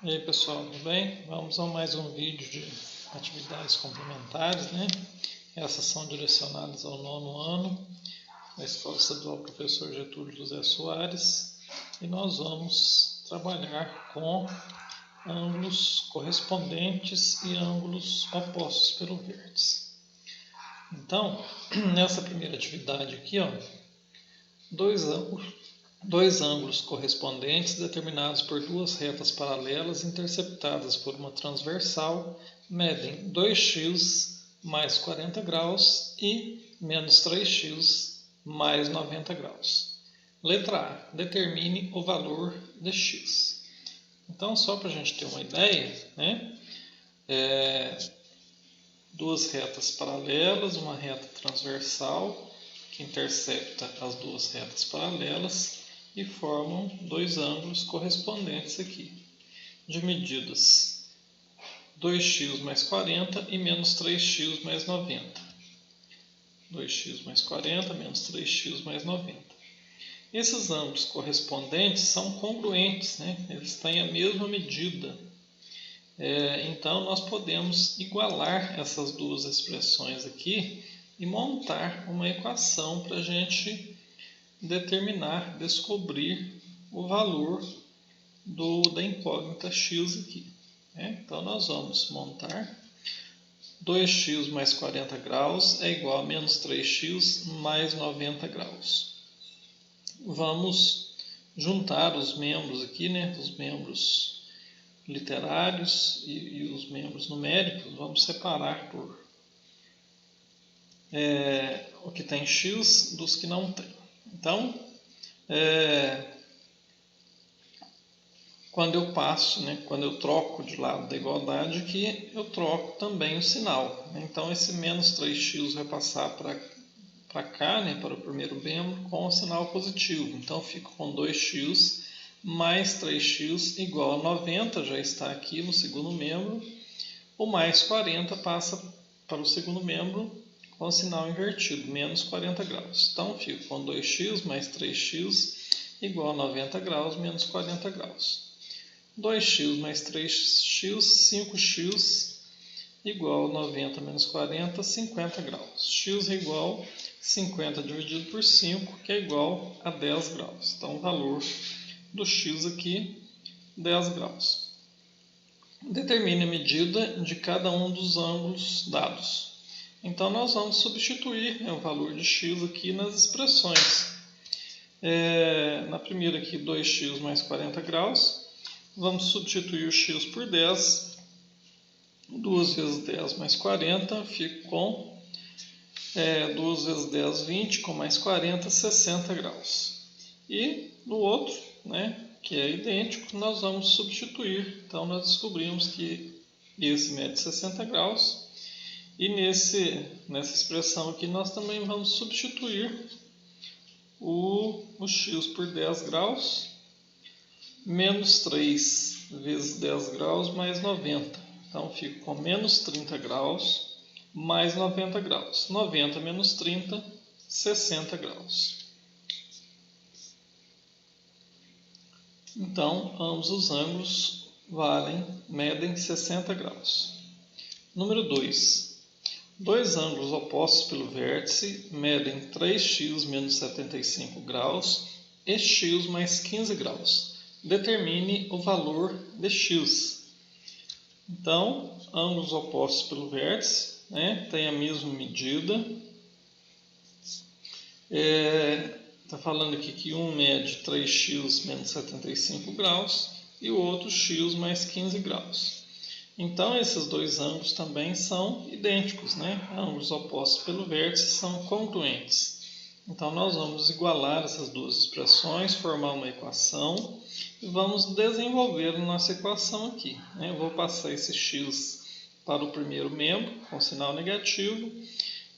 E aí pessoal, tudo bem? Vamos a mais um vídeo de atividades complementares, né? Essas são direcionadas ao 9º ano da Escola Estadual Professor Getúlio José Soares e nós vamos trabalhar com ângulos correspondentes e ângulos opostos pelo vértice. Então, nessa primeira atividade aqui, dois ângulos correspondentes determinados por duas retas paralelas interceptadas por uma transversal medem 2x mais 40 graus e menos 3x mais 90 graus. Letra A. Determine o valor de x. Então, só para a gente ter uma ideia, né? Duas retas paralelas, uma reta transversal que intercepta as duas retas paralelas e formam dois ângulos correspondentes aqui, de medidas 2x mais 40 e menos 3x mais 90. 2x mais 40 menos 3x mais 90. Esses ângulos correspondentes são congruentes, né? Eles têm a mesma medida. Então, nós podemos igualar essas duas expressões aqui e montar uma equação para a gente descobrir o valor da incógnita x aqui. Então, nós vamos montar 2x mais 40 graus é igual a menos 3x mais 90 graus. Vamos juntar os membros aqui, né? Os membros literários e os membros numéricos, vamos separar por o que tem x dos que não tem. Então, quando eu passo, né, quando eu troco de lado da igualdade aqui, eu troco também o sinal. Então, esse menos 3x vai passar para cá, né, para o primeiro membro, com o sinal positivo. Então, eu fico com 2x mais 3x igual a 90, já está aqui no segundo membro. O mais 40 passa para o segundo membro com o sinal invertido, menos 40 graus. Então, fico com 2x mais 3x igual a 90 graus menos 40 graus. 2x mais 3x, 5x igual a 90 menos 40, 50 graus. X é igual a 50 dividido por 5, que é igual a 10 graus. Então, o valor do x aqui, 10 graus. Determine a medida de cada um dos ângulos dados. Então, nós vamos substituir o valor de x aqui nas expressões. Na primeira aqui, 2x mais 40 graus, vamos substituir o x por 10. 2 vezes 10 mais 40, fico com 2 vezes 10, 20, com mais 40, 60 graus. E no outro, né, que é idêntico, nós vamos substituir. Então, nós descobrimos que esse mede 60 graus. E nessa expressão aqui, nós também vamos substituir o x por 10 graus, menos 3 vezes 10 graus, mais 90. Então, fico com menos 30 graus, mais 90 graus. 90 menos 30, 60 graus. Então, ambos os ângulos medem 60 graus. Número 2. Dois ângulos opostos pelo vértice medem 3x menos 75 graus e x mais 15 graus. Determine o valor de x. Então, ângulos opostos pelo vértice, né, têm a mesma medida. Está falando aqui que um mede 3x menos 75 graus e o outro x mais 15 graus. Então, esses dois ângulos também são idênticos, né? Ângulos opostos pelo vértice são congruentes. Então, nós vamos igualar essas duas expressões, formar uma equação e vamos desenvolver a nossa equação aqui. Eu vou passar esse x para o primeiro membro com sinal negativo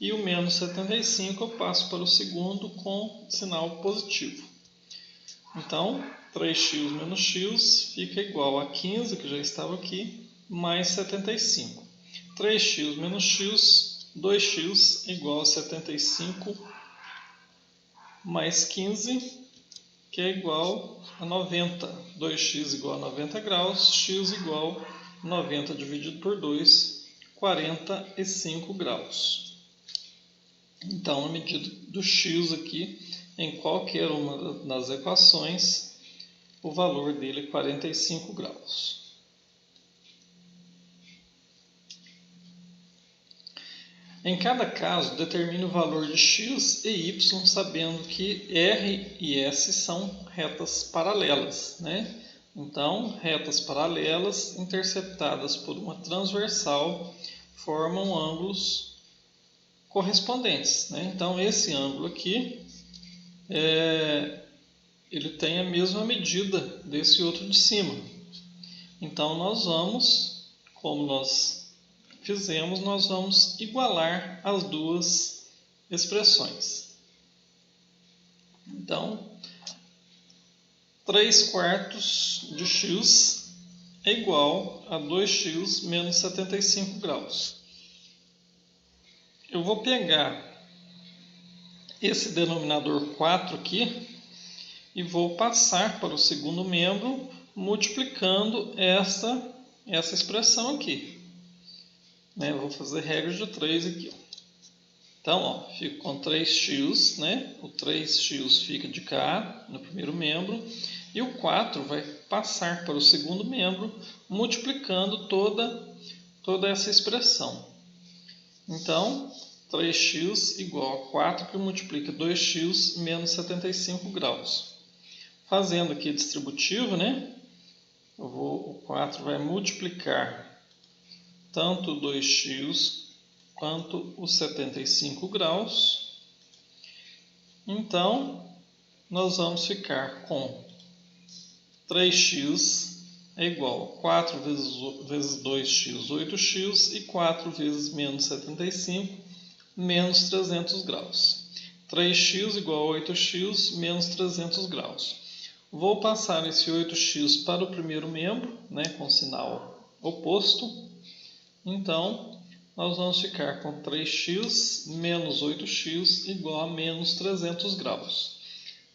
e o menos 75 eu passo para o segundo com sinal positivo. Então, 3x menos x fica igual a 15, que já estava aqui, mais 75. 3x menos x, 2x igual a 75 mais 15, que é igual a 90. 2x igual a 90 graus, x igual a 90 dividido por 2, 45 graus. Então, a medida do x aqui, em qualquer uma das equações, o valor dele é 45 graus. Em cada caso, determine o valor de x e y, sabendo que R e S são retas paralelas, né? Então, retas paralelas interceptadas por uma transversal formam ângulos correspondentes, né? Então, esse ângulo aqui, ele tem a mesma medida desse outro de cima. Então, nós vamos, como nós fizemos, nós vamos igualar as duas expressões. Então, 3/4 de x é igual a 2x menos 75 graus. Eu vou pegar esse denominador 4 aqui e vou passar para o segundo membro, multiplicando essa expressão aqui. Eu vou fazer regra de 3 aqui. Então, fico com 3x, né? O 3x fica de cá, no primeiro membro, e o 4 vai passar para o segundo membro, multiplicando toda essa expressão. Então, 3x igual a 4, que multiplica 2x menos 75 graus. Fazendo aqui distributivo, né? O 4 vai multiplicar tanto o 2x quanto os 75 graus. Então, nós vamos ficar com 3x é igual a 4 vezes 2x, 8x, e 4 vezes menos 75, menos 300 graus. 3x igual a 8x, menos 300 graus. Vou passar esse 8x para o primeiro membro, né, com sinal oposto. Então, nós vamos ficar com 3x menos 8x igual a menos 300 graus.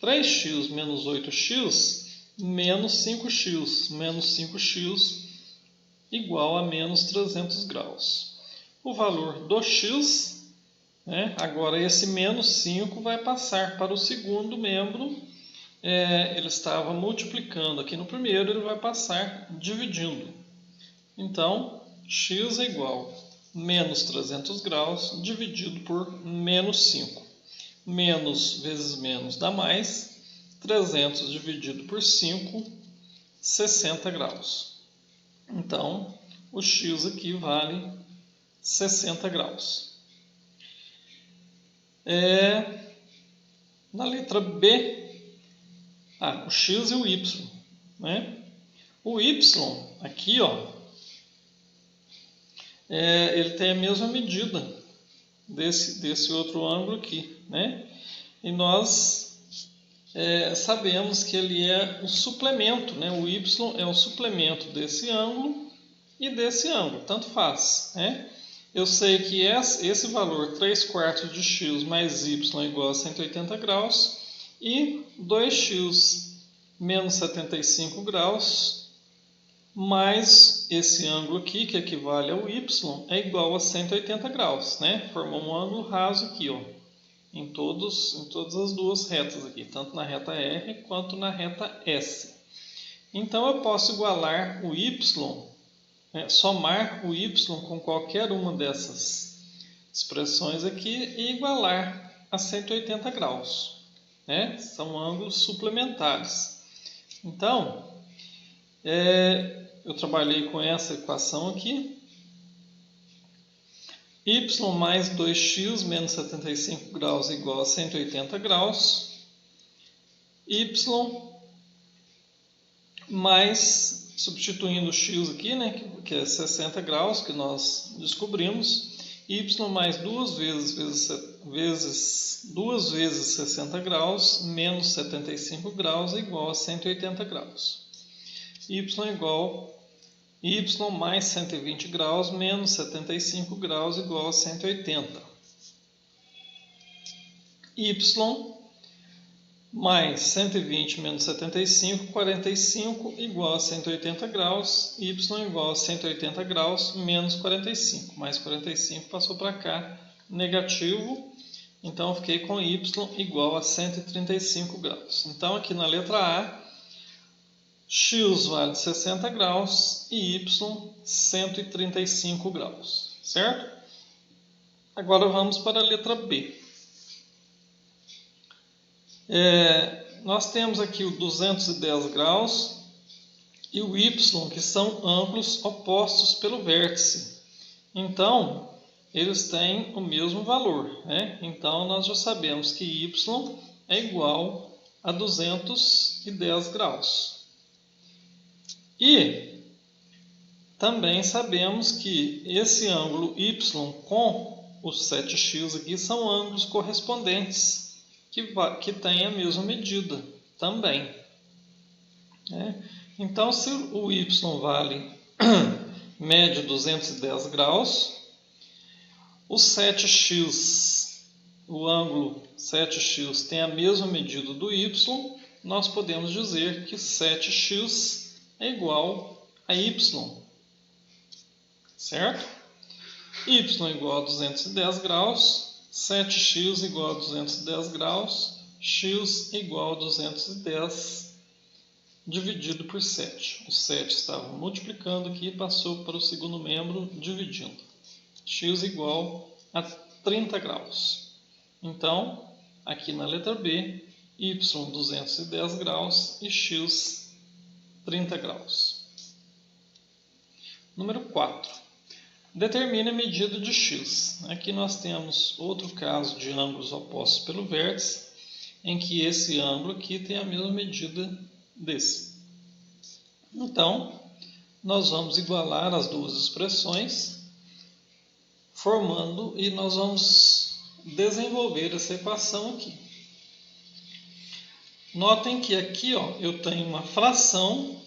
3x menos 8x menos 5x. Menos 5x igual a menos 300 graus. O valor do x, né, agora esse menos 5 vai passar para o segundo membro. Ele estava multiplicando aqui no primeiro, ele vai passar dividindo. Então, x é igual a menos 300 graus dividido por menos 5. Menos vezes menos dá mais. 300 dividido por 5, 60 graus. Então, o x aqui vale 60 graus. Na letra B, o x e o y, né? O y aqui, ele tem a mesma medida desse outro ângulo aqui, né? E nós sabemos que ele é o suplemento, né? O y é o suplemento desse ângulo e desse ângulo, tanto faz, né? Eu sei que esse valor 3/4 de x mais y é igual a 180 graus e 2x menos 75 graus mais esse ângulo aqui, que equivale ao y, é igual a 180 graus, né? Formou um ângulo raso aqui, em todas as duas retas aqui, tanto na reta R quanto na reta S. Então, eu posso igualar o y, somar o y com qualquer uma dessas expressões aqui e igualar a 180 graus, né? São ângulos suplementares. Então, eu trabalhei com essa equação aqui. Y mais 2x menos 75 graus igual a 180 graus. Y mais, substituindo o x aqui, né, que é 60 graus, que nós descobrimos. Y mais 2 vezes 60 graus menos 75 graus igual a 180 graus. Y igual y mais 120 graus menos 75 graus igual a 180. Y mais 120 menos 75, 45 igual a 180 graus, y igual a 180 graus menos 45, mais 45 passou para cá, negativo, então eu fiquei com y igual a 135 graus. Então aqui na letra A, x vale 60 graus e y 135 graus, certo? Agora vamos para a letra B. Nós temos aqui o 210 graus e o y, que são ângulos opostos pelo vértice. Então, eles têm o mesmo valor, né? Então, nós já sabemos que y é igual a 210 graus. E também sabemos que esse ângulo y com os 7x aqui são ângulos correspondentes, que têm a mesma medida também. Então, se o y vale média 210 graus, o 7x, o ângulo 7x tem a mesma medida do y, nós podemos dizer que 7x é igual a y, certo? Y igual a 210 graus, 7x igual a 210 graus, x igual a 210 dividido por 7. O 7 estava multiplicando aqui e passou para o segundo membro dividindo. X igual a 30 graus. Então, aqui na letra B, y 210 graus e x 30 graus. Número 4. Determine a medida de x. Aqui nós temos outro caso de ângulos opostos pelo vértice, em que esse ângulo aqui tem a mesma medida desse. Então, nós vamos igualar as duas expressões, formando, e nós vamos desenvolver essa equação aqui. Notem que aqui eu tenho uma fração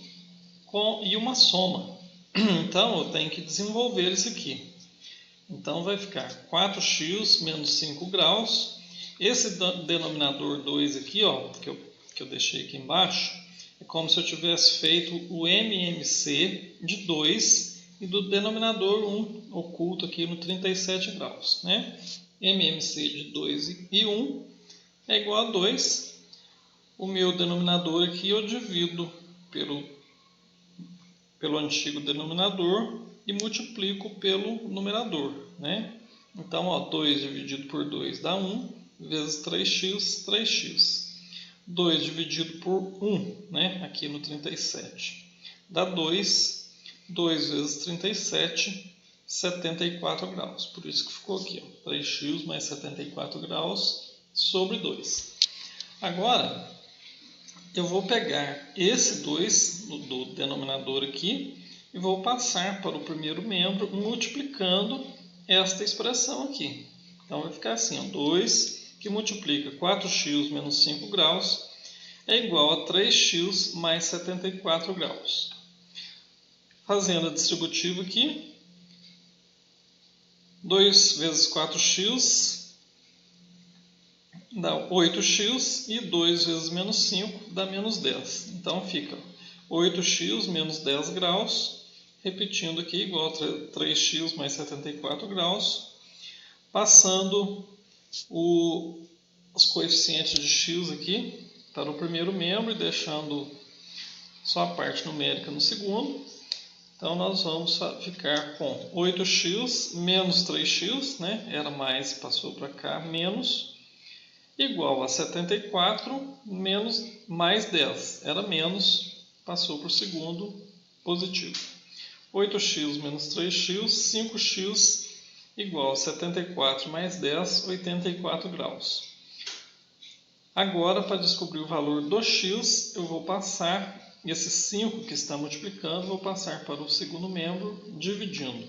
e uma soma. Então, eu tenho que desenvolver isso aqui. Então, vai ficar 4x menos 5 graus. Esse denominador 2 aqui, que eu deixei aqui embaixo, é como se eu tivesse feito o MMC de 2 e do denominador 1 oculto aqui no 37 graus. Né? MMC de 2 e 1 é igual a 2. O meu denominador aqui eu divido pelo antigo denominador e multiplico pelo numerador, né? Então, 2 dividido por 2 dá 1, vezes 3x, 3x. 2 dividido por 1, né? Aqui no 37, dá 2, 2 vezes 37, 74 graus. Por isso que ficou aqui, 3x mais 74 graus sobre 2. Agora, eu vou pegar esse 2 do denominador aqui e vou passar para o primeiro membro multiplicando esta expressão aqui. Então vai ficar assim, 2 que multiplica 4x menos 5 graus é igual a 3x mais 74 graus. Fazendo a distributiva aqui, 2 vezes 4x dá 8x e 2 vezes menos 5 dá menos 10. Então fica 8x menos 10 graus, repetindo aqui, igual a 3x mais 74 graus, passando os coeficientes de x aqui para o primeiro membro e deixando só a parte numérica no segundo. Então nós vamos ficar com 8x menos 3x, né? Era mais, passou para cá, menos, igual a 74 menos mais 10, era menos, passou para o segundo, positivo. 8x menos 3x, 5x igual a 74 mais 10, 84 graus. Agora, para descobrir o valor do x, eu vou passar esse 5 que está multiplicando, vou passar para o segundo membro, dividindo.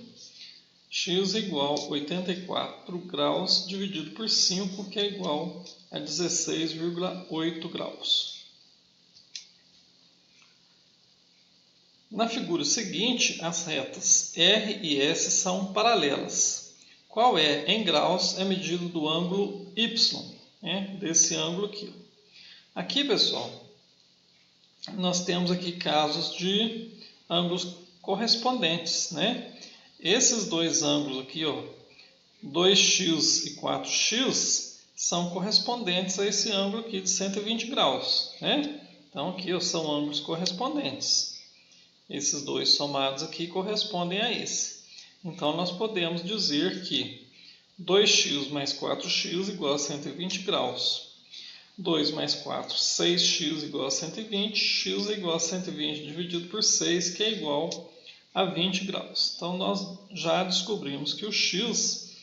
X igual a 84 graus dividido por 5, que é igual a 16,8 graus. Na figura seguinte, as retas R e S são paralelas. Qual é, em graus, a medida do ângulo Y, né, desse ângulo aqui? Aqui, pessoal, nós temos aqui casos de ângulos correspondentes, né? Esses dois ângulos aqui, ó, 2x e 4x, são correspondentes a esse ângulo aqui de 120 graus, né? Então, aqui ó, são ângulos correspondentes. Esses dois somados aqui correspondem a esse. Então, nós podemos dizer que 2x mais 4x igual a 120 graus. 2 mais 4, 6x igual a 120. X é igual a 120 dividido por 6, que é igual a 20 graus. Então, nós já descobrimos que o x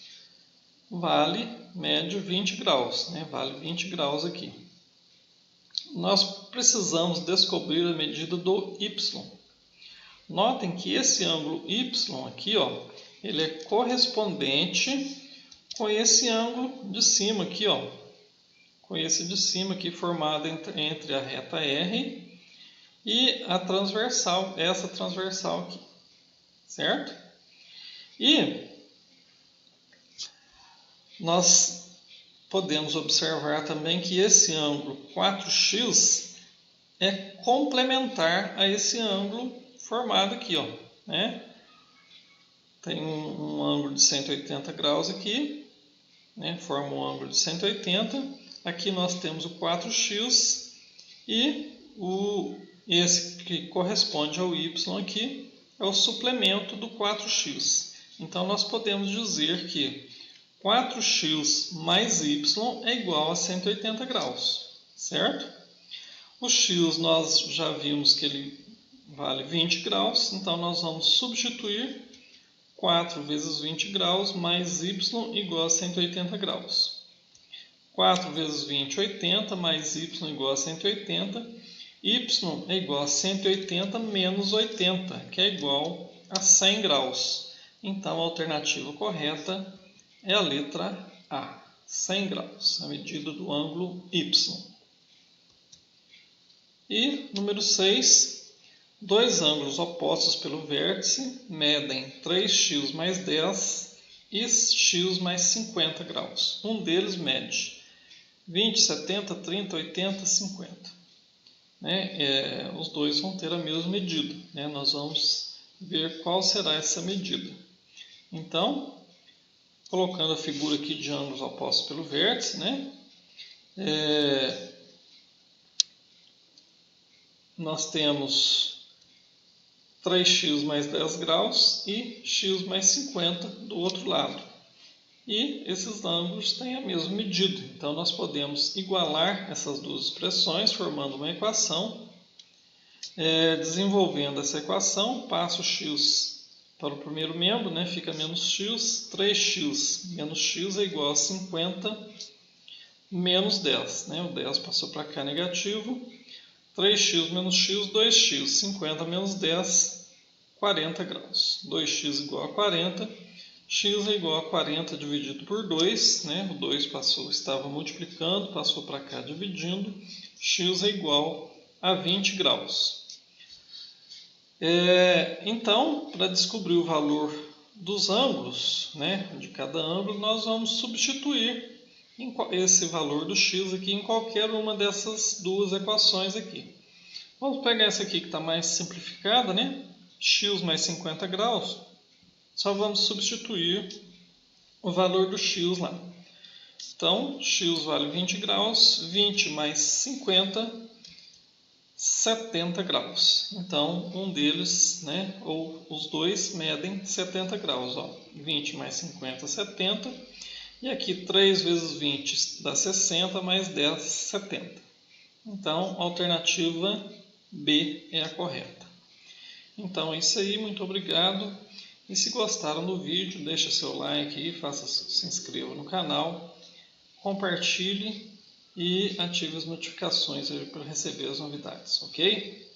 vale médio 20 graus, né? Vale 20 graus aqui. Nós precisamos descobrir a medida do y. Notem que esse ângulo y aqui, ó, ele é correspondente com esse ângulo de cima aqui, ó, com esse de cima aqui formado entre a reta R e a transversal, essa transversal aqui, certo? E nós podemos observar também que esse ângulo 4x é complementar a esse ângulo formado aqui, ó, né? Tem um ângulo de 180 graus aqui, né? Forma um ângulo de 180. Aqui nós temos o 4x e esse que corresponde ao y aqui é o suplemento do 4x. Então, nós podemos dizer que 4x mais y é igual a 180 graus, certo? O x nós já vimos que ele vale 20 graus, então nós vamos substituir 4 vezes 20 graus mais y igual a 180 graus. 4 vezes 20, 80, mais y igual a 180. Y é igual a 180 menos 80, que é igual a 100 graus. Então, a alternativa correta é a letra A, 100 graus, a medida do ângulo y. E, número 6, dois ângulos opostos pelo vértice medem 3x mais 10 e x mais 50 graus. Um deles mede 20, 70, 30, 80, 50. Os dois vão ter a mesma medida, né? Nós vamos ver qual será essa medida. Então, colocando a figura aqui de ângulos opostos pelo vértice, né? Nós temos 3x mais 10 graus e x mais 50 do outro lado. E esses ângulos têm a mesma medida. Então, nós podemos igualar essas duas expressões, formando uma equação. Desenvolvendo essa equação, passo o x para o primeiro membro, né? Fica menos x. 3x menos x é igual a 50 menos 10. Né? O 10 passou para cá negativo. 3x menos x, 2x. 50 menos 10, 40 graus. 2x igual a 40. X é igual a 40 dividido por 2, né? O 2 estava multiplicando, passou para cá dividindo. X é igual a 20 graus. Então, para descobrir o valor dos ângulos, né, de cada ângulo, nós vamos substituir esse valor do x aqui em qualquer uma dessas duas equações aqui. Vamos pegar essa aqui que está mais simplificada, né? X mais 50 graus. Só vamos substituir o valor do x lá. Então, x vale 20 graus, 20 mais 50, 70 graus. Então, um deles, né, ou os dois, medem 70 graus. Ó. 20 mais 50, 70. E aqui, 3 vezes 20 dá 60, mais 10, 70. Então, a alternativa B é a correta. Então, é isso aí. Muito obrigado. E se gostaram do vídeo, deixa seu like aí, se inscreva no canal, compartilhe e ative as notificações para receber as novidades, ok?